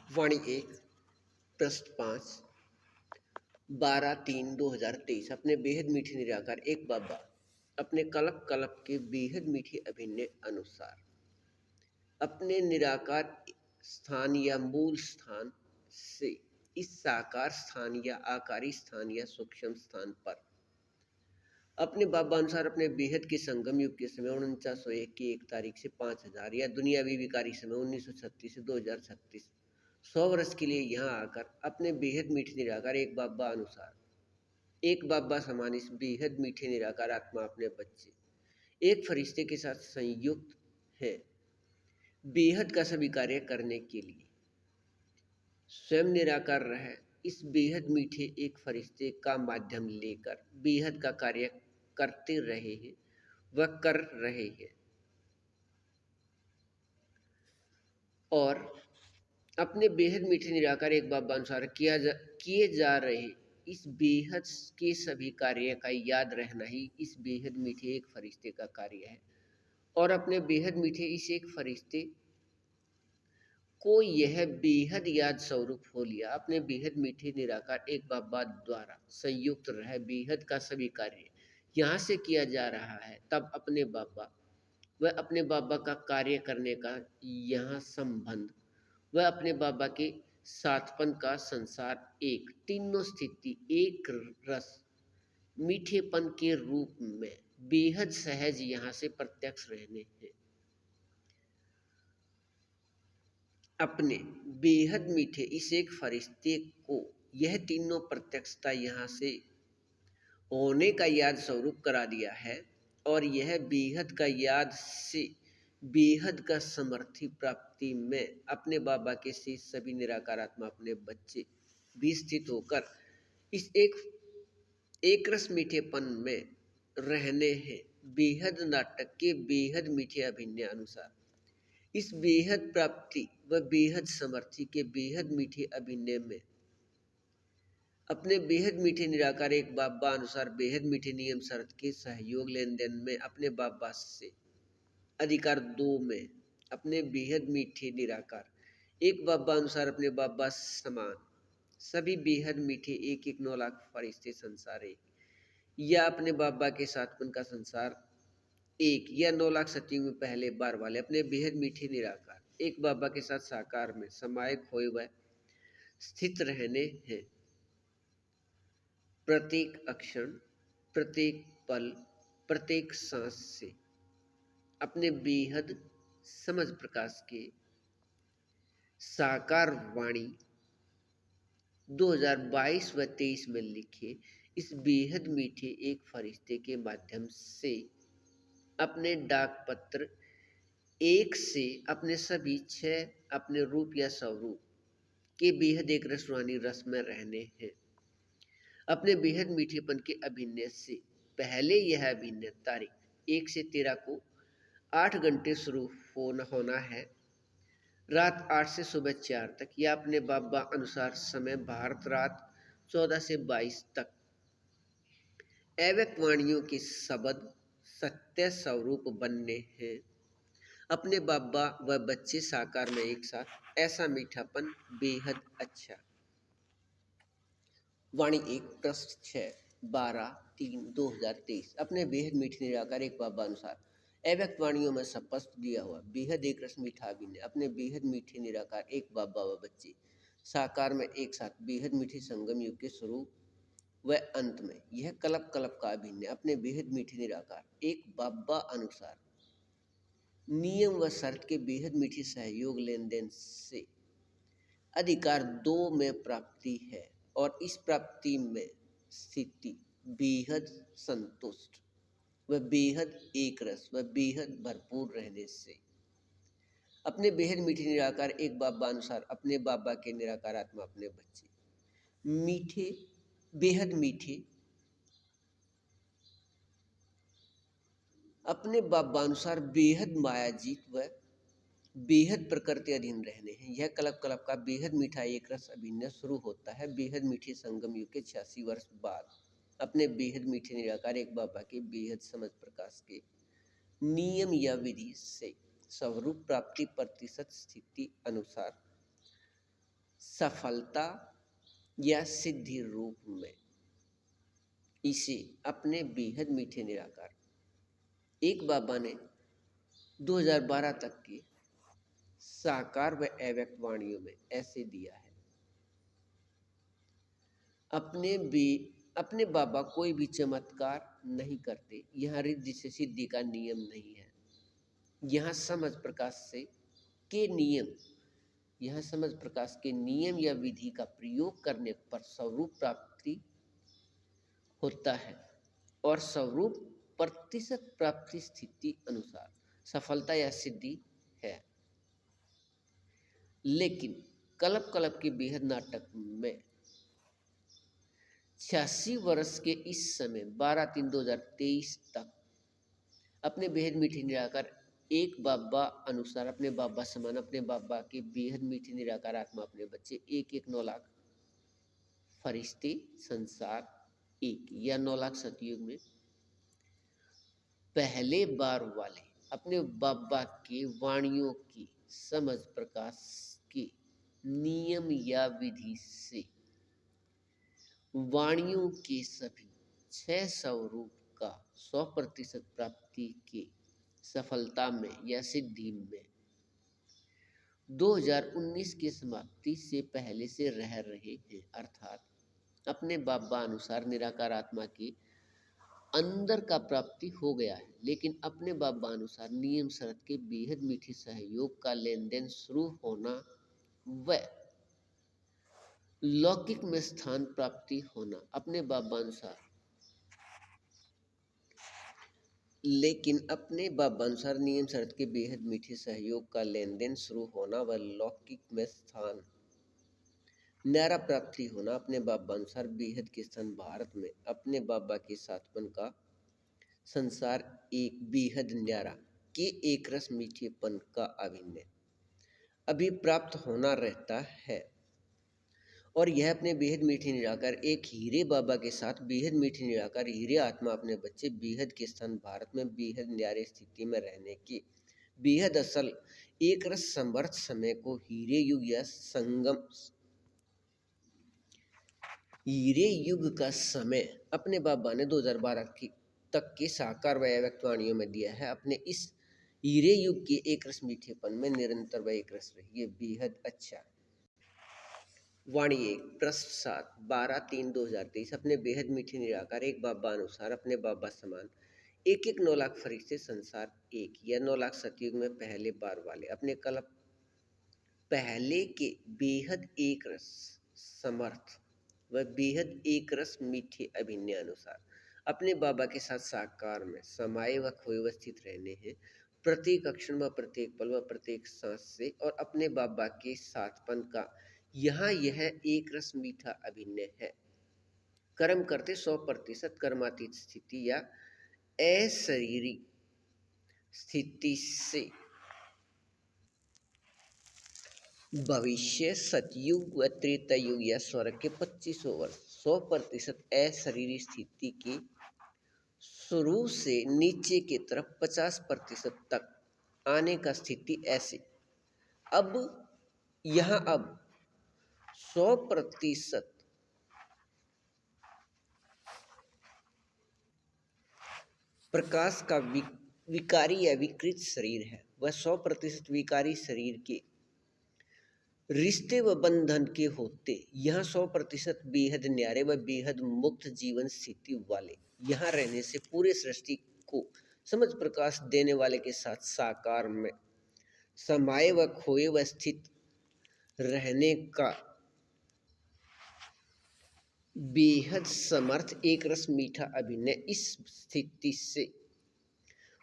वाणी एक पृष्ठ 5 12/3/2023 अपने बेहद मीठे निराकार एक बाबा अपने कल्प कल्प के बेहद मीठे अभिनय अनुसार अपने निराकार स्थान या मूल स्थान से इस साकार स्थान या आकारी स्थान या सूक्ष्म स्थान पर अपने बाबा अनुसार अपने बेहद के संगम युग के समय 4901 की 1 तारीख से 5000 या दुनियावी विकारी समय 1936 से 2036 100 वर्ष के लिए यहाँ आकर अपने बेहद मीठे निराकार एक बाबा अनुसार एक बाबा समान इस बेहद मीठे निराकार आत्मा अपने बच्चे एक फरिश्ते के साथ संयुक्त है बेहद का सभी कार्य करने के लिए स्वयं निराकार रहे इस बेहद मीठे एक फरिश्ते का माध्यम लेकर बेहद का कार्य करते रहे हैं व कर रहे हैं और अपने बेहद मीठे निराकार एक बाबा अनुसार किए जा रहे इस बेहद के सभी कार्य का याद रहना ही इस बेहद मीठे एक फरिश्ते का कार्य है और अपने बेहद मीठे इस एक फरिश्ते को यह बेहद याद स्वरूप हो लिया अपने बेहद मीठे निराकार एक बाबा द्वारा संयुक्त रह बेहद का सभी कार्य यहाँ से किया जा रहा है तब अपने बाबा वह अपने बाबा का कार्य करने का यहाँ संबंध वह अपने बाबा के साथपन का संसार एक तीनों स्थिति एक रस मीठेपन के रूप में बेहद सहज यहाँ से प्रत्यक्ष रहने हैं अपने बेहद मीठे इस एक फरिश्ते को यह तीनों प्रत्यक्षता यहाँ से होने का याद स्वरूप करा दिया है और यह बेहद का याद से बेहद का समर्थी प्राप्ति में अपने बाबा के शेष सभी निराकार आत्मा अपने बच्चे भी स्थित होकर इस एक रस मीठेपन में रहने हैं बेहद नाटक के बेहद मीठे अभिनय अनुसार इस बेहद प्राप्ति व बेहद समर्थी के बेहद मीठे अभिनय में अपने बेहद मीठे निराकार एक बाबा अनुसार बेहद मीठे नियम शर्त के सहयोग लेन देन में अपने बाबा से अधिकार 2 में अपने बेहद मीठे निराकार एक बाबा अनुसार अपने बाबा समान सभी बेहद मीठे एक एक 9 लाख फरिश्ते संसार एक या अपने बाबा के साथपन का संसार एक या 9 लाख सतयुग में पहले बार वाले अपने बेहद मीठे निराकार एक बाबा के साथ साकार में समायक होए वह स्थित रहने हैं प्रत्येक अक्षण प्रत्येक पल प्रत्येक सांस से अपने बेहद समझ प्रकाश के साकार वाणी 2022 व 23 में लिखे इस बेहद मीठे एक फरिश्ते के माध्यम से अपने डाक पत्र एक से अपने सभी 6 अपने रूप या स्वरूप के बेहद एक रसवानी रस में रहने हैं अपने बेहद मीठेपन के अभिनय से पहले यह अभिनय तारीख 1 से 13 को 8 घंटे शुरू होना है रात 8 से सुबह 4 तक या अपने बाबा अनुसार समय भारत रात 14 से 22 तक एवं वाणियों के शब्द सत्य स्वरूप बनने हैं अपने बाबा व बच्चे साकार में एक साथ ऐसा मीठापन बेहद अच्छा वाणी एक पृष्ठ 6 12/3/2023 अपने बेहद मीठे निराकार एक बाबा अनुसार अव्यक्त वाणियों में स्पष्ट दिया हुआ बेहद एक रस मीठा अभिनय अपने बेहद मीठे निराकार एक बाबा व बच्चे साकार में एक साथ बेहद मीठे संगम युग के स्वरूप व अंत में यह कल्प कल्प का अभिनय अपने बेहद मीठे निराकार एक बाबा अनुसार नियम व शर्त के बेहद मीठे सहयोग लेन देन से अधिकार 2 में प्राप्ति है और इस प्राप्ति में स्थिति बेहद संतुष्ट व बेहद एक रस व बेहद भरपूर रहने से अपने बेहद मीठे निराकार एक बाबा अनुसार अपने बाबा के निराकार आत्मा अपने बच्चे मीठे बेहद मीठे अपने बाबा अनुसार बेहद मायाजीत व बेहद प्रकृति अधीन रहने हैं यह कल्प कल्प का बेहद मीठा एक रस अभिनय शुरू होता है बेहद मीठे संगम युग के 86 वर्ष बाद अपने बेहद मीठे निराकार एक बाबा के बेहद समझ प्रकाश के नियम या विधि से स्वरूप प्राप्ति प्रतिशत स्थिति अनुसार सफलता या सिद्धि रूप में इसे अपने बेहद मीठे निराकार एक बाबा ने 2012 तक की साकार व अव्यक्त वाणियों में ऐसे दिया है। अपने बाबा कोई भी चमत्कार नहीं करते। यहाँ रिद्धि से सिद्धि का नियम नहीं है। यहाँ समझ प्रकाश के नियम या विधि का प्रयोग करने पर स्वरूप प्राप्ति होता है और स्वरूप प्रतिशत प्राप्ति स्थिति अनुसार सफलता या सिद्धि है। लेकिन कल्प कल्प के बेहद नाटक में 86 वर्ष के इस समय 12/3/2023 तक अपने बेहद मीठे निराकार एक बाबा अनुसार अपने बाबा समान अपने बाबा के बेहद मीठे निराकार आत्मा अपने बच्चे 1/9 लाख फरिश्ते संसार एक या 9 लाख सतयुग में पहले बार वाले अपने बाबा के वाणियों की समझ प्रकाश के नियम या विधि से वाणियों के सभी 6 स्वरूप का 100% प्राप्ति के सफलता में या सिद्धि में 2019 की समाप्ति से पहले से रह रहे हैं। अर्थात अपने बाबा अनुसार निराकार आत्मा के अंदर का प्राप्ति हो गया है। लेकिन अपने बाबा अनुसार नियम शरत के बेहद मीठे सहयोग का लेन देन शुरू होना व लौकिक में स्थान प्राप्ति होना अपने बाबा अनुसार नियम शर्त के बेहद मीठे सहयोग का लेन देन शुरू होना व लौकिक में स्थान न्यारा प्राप्ति होना अपने बाबा अनुसार बेहद के स्थान भारत में अपने बाबा के साथपन का संसार एक बेहद न्यारा के एक रस मीठेपन का अभिनय अभी प्राप्त होना रहता है। और यह अपने बेहद मीठे निराकार एक हीरे बाबा के साथ बेहद मीठे निराकार हीरे आत्मा अपने बच्चे बेहद के स्थान भारत में बेहद न्यारे स्थिति में रहने की बेहद असल एक रस समर्थ समय को हीरे युग का समय अपने बाबा ने 2012 तक के साकार व अव्यक्त वाणियों में दिया है। अपने इस हीरे युग के एक रस मीठेपन में निरंतर व एक रस रहिए बेहद अच्छा। वाणी 1 प्रश्न 7 12/3/2023 अपने बेहद मीठे निराकार एक बाबा अनुसार अपने बाबा समान 1/9 लाख फरिश्ते संसार एक या 9 लाख सतयुग में पहले बार वाले अपने कल्प पहले के बेहद एक रस समर्थ व बेहद एक रस मीठे अभिनय अनुसार अपने बाबा के साथ साकार में समाये व खोए व स्थित रहने हैं प्रत्येक अक्षण व प्रत्येक पल व प्रत्येक सांस से। और अपने बाबा के साथपन का यहाँ यह एक रस मीठा अभिनय है। कर्म करते 100% कर्मातीत स्थिति या अशरीरी स्थिति से भविष्य सतयुग व त्रेतायुग या स्वर्ग के 2500 वर्ष 100% अशरीरी स्थिति के शुरू से नीचे की तरफ 50% तक आने का स्थिति ऐसे। अब 100% प्रकाश का विकारी या विकृत शरीर है वह 100% विकारी शरीर के रिश्ते व बंधन के होते यहाँ 100% बेहद न्यारे व बेहद मुक्त जीवन स्थिति वाले यहाँ रहने से पूरे सृष्टि को समझ प्रकाश देने वाले के साथ साकार में समाये व खोए व स्थित रहने का बेहद समर्थ एक रस मीठा अभिनय। इस स्थिति से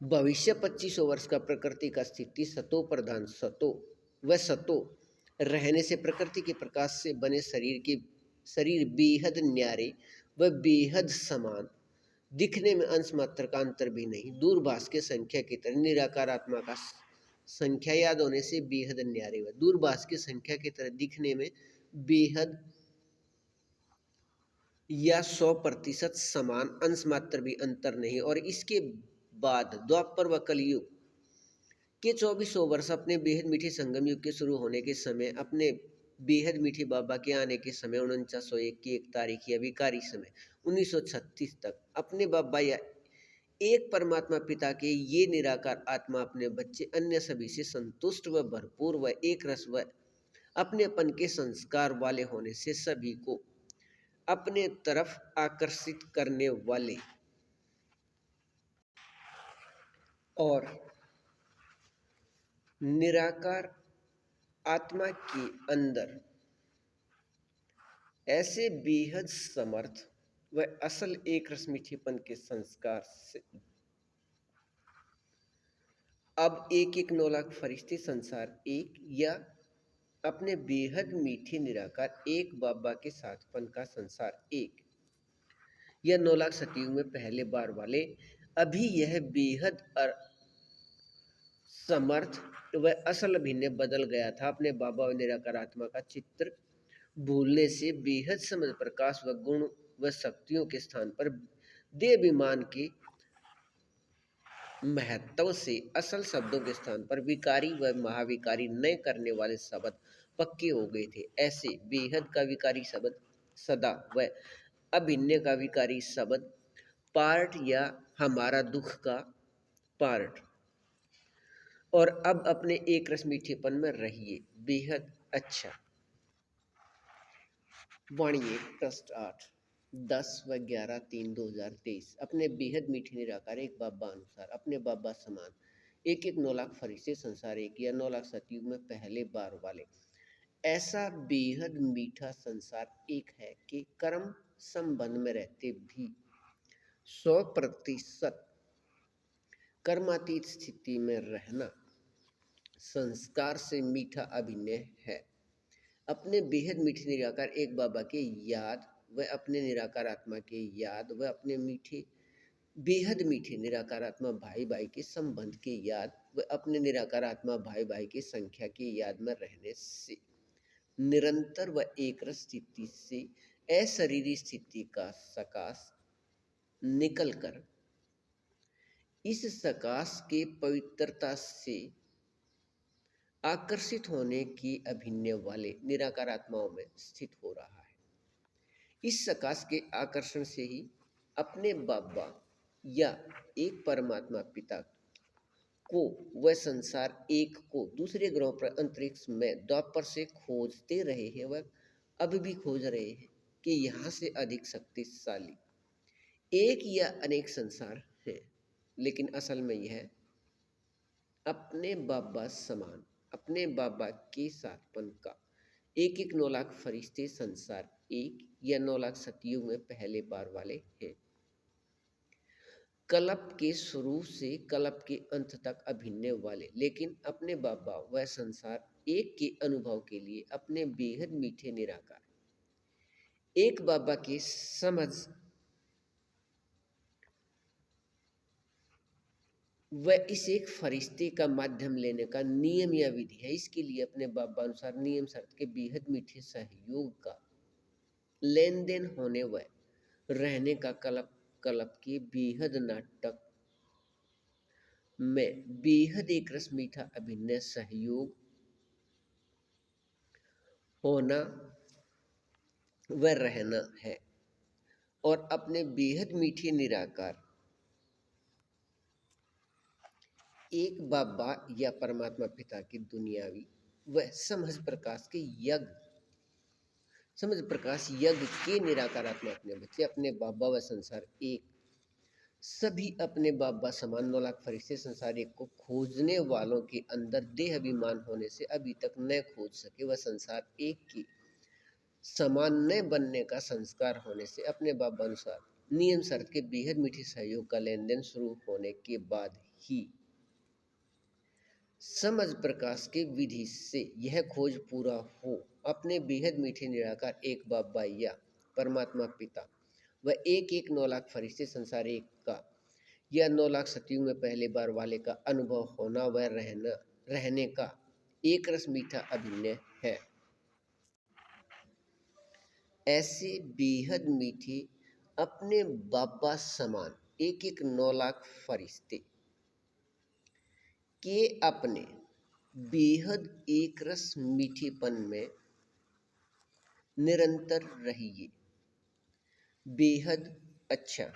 भविष्य 2500 वर्ष का प्रकृति का स्थिति सतो प्रधान सतो रहने से प्रकृति के प्रकाश से बने शरीर बेहद न्यारे व बेहद समान दिखने में अंश मात्र का अंतर भी नहीं दूरभाष के संख्या की तरह निराकार आत्मा का संख्या याद होने से बेहद न्यारे व दूरभाष की संख्या की तरह दिखने में बेहद या 100% समान अंश मात्र भी अंतर नहीं। और इसके बाद द्वापर व कलयुग के 2400 वर्ष अपने बेहद मीठे संगम युग के शुरू होने के समय अपने बेहद मीठे बाबा के आने के समय 4901 की 1 तारीख या विकारी समय 1936 तक अपने बाबा या एक परमात्मा पिता के ये निराकार आत्मा अपने बच्चे अन्य सभी से संतुष्ट व भरपूर व एक रस व अपनेपन के संस्कार वाले होने से सभी को अपने तरफ आकर्षित करने वाले और निराकार आत्मा के अंदर ऐसे बेहद समर्थ व असल एक रस मीठेपन के संस्कार से अब एक एक 9 लाख फरिश्ते संसार एक या अपने बेहद मीठे निराकार एक बाबा के साथपन का संसार एक या 9 लाख सतयुग में पहले बार वाले अभी यह बेहद समर्थ व असल अभिनय बदल गया था अपने बाबा व निराकार आत्मा का चित्र भूलने से बेहद समझ प्रकाश व गुण व शक्तियों के स्थान पर देवाभिमान के महत्व से असल शब्दों के स्थान पर विकारी व महाविकारी नए करने वाले शब्द पक्के हो गए थे। ऐसे बेहद का विकारी शब्द सदा व अभिन्य का विकारी शब्द पार्ट या हमारा दुख का पार्ट और अब अपने एक रस मीठेपन में रहिए बेहद अच्छा। वाणी 1 10/11/3/2023 अपने बेहद मीठे निराकार एक बाबा अनुसार अपने बाबा समान एक एक 9 लाख फरिश्ते संसार एक या 9 लाख सतयुग में पहले बार वाले ऐसा बेहद मीठा संसार एक है कि कर्म संबंध में रहते भी 100% कर्मातीत स्थिति में रहना संस्कार से मीठा अभिनय है। अपने बेहद मीठे निराकार एक बाबा के याद व अपने निराकार आत्मा के याद व अपने मीठे बेहद मीठे निराकार आत्मा भाई भाई के संबंध के याद व अपने निराकार आत्मा भाई भाई की संख्या की याद में रहने से निरंतर व एकरस स्थिति से अशरीरी स्थिति का सकाश निकलकर इस सकाश के पवित्रता से आकर्षित होने की अभिनय वाले निराकार आत्माओं में स्थित हो रहा है। इस सकाश के आकर्षण से ही अपने बाबा या एक परमात्मा पिता को वह संसार एक को दूसरे ग्रहों पर अंतरिक्ष में द्वापर से खोजते रहे हैं वह अब भी खोज रहे हैं कि यहाँ से अधिक शक्तिशाली एक या अनेक संसार हैं, लेकिन असल में यह अपने बाबा समान अपने बाबा के साथपन का एक एक 9 लाख फरिश्ते संसार एक या 9 लाख सतयुग में पहले बार वाले हैं। कल्प के शुरू से कल्प के अंत तक अभिनय वाले लेकिन अपने बाबा व संसार एक के अनुभव के लिए अपने बेहद मीठे निराकार एक बाबा के समझ वह इस एक फरिश्ते का माध्यम लेने का नियम या विधि है। इसके लिए अपने बाबा अनुसार नियम शर्त के बेहद मीठे सहयोग का लेन देन होने व रहने का कल्प कल्प के बेहद नाटक में बेहद एक रस मीठा अभिनय सहयोग होना व रहना है और अपने बेहद मीठे निराकार एक बाबा या परमात्मा पिता की दुनियावी व समझ प्रकाश के यज्ञ समझ प्रकाश यज्ञ के निराकार आत्मा अपने बच्चे अपने बाबा व संसार एक सभी अपने बाबा समान 9 लाख फरिश्ते संसार एक को खोजने वालों के अंदर देह अभिमान होने से अभी तक न खोज सके वह संसार एक की समान न बनने का संस्कार होने से अपने बाबा अनुसार नियम शर्त के बेहद मीठे सहयोग का लेन देन शुरू होने के बाद ही समझ प्रकाश के विधि से यह खोज पूरा हो अपने बेहद मीठे निराकार एक बाबा या परमात्मा पिता व एक एक 9 लाख फरिश्ते संसार एक का या 9 लाख सतयुग में पहले बार वाले का अनुभव होना व रहने का एक रस मीठा अभिनय है। ऐसे बेहद मीठे अपने बाबा समान एक एक 9 लाख फरिश्ते के अपने बेहद एक रस मीठेपन में निरंतर रहिए। बेहद अच्छा।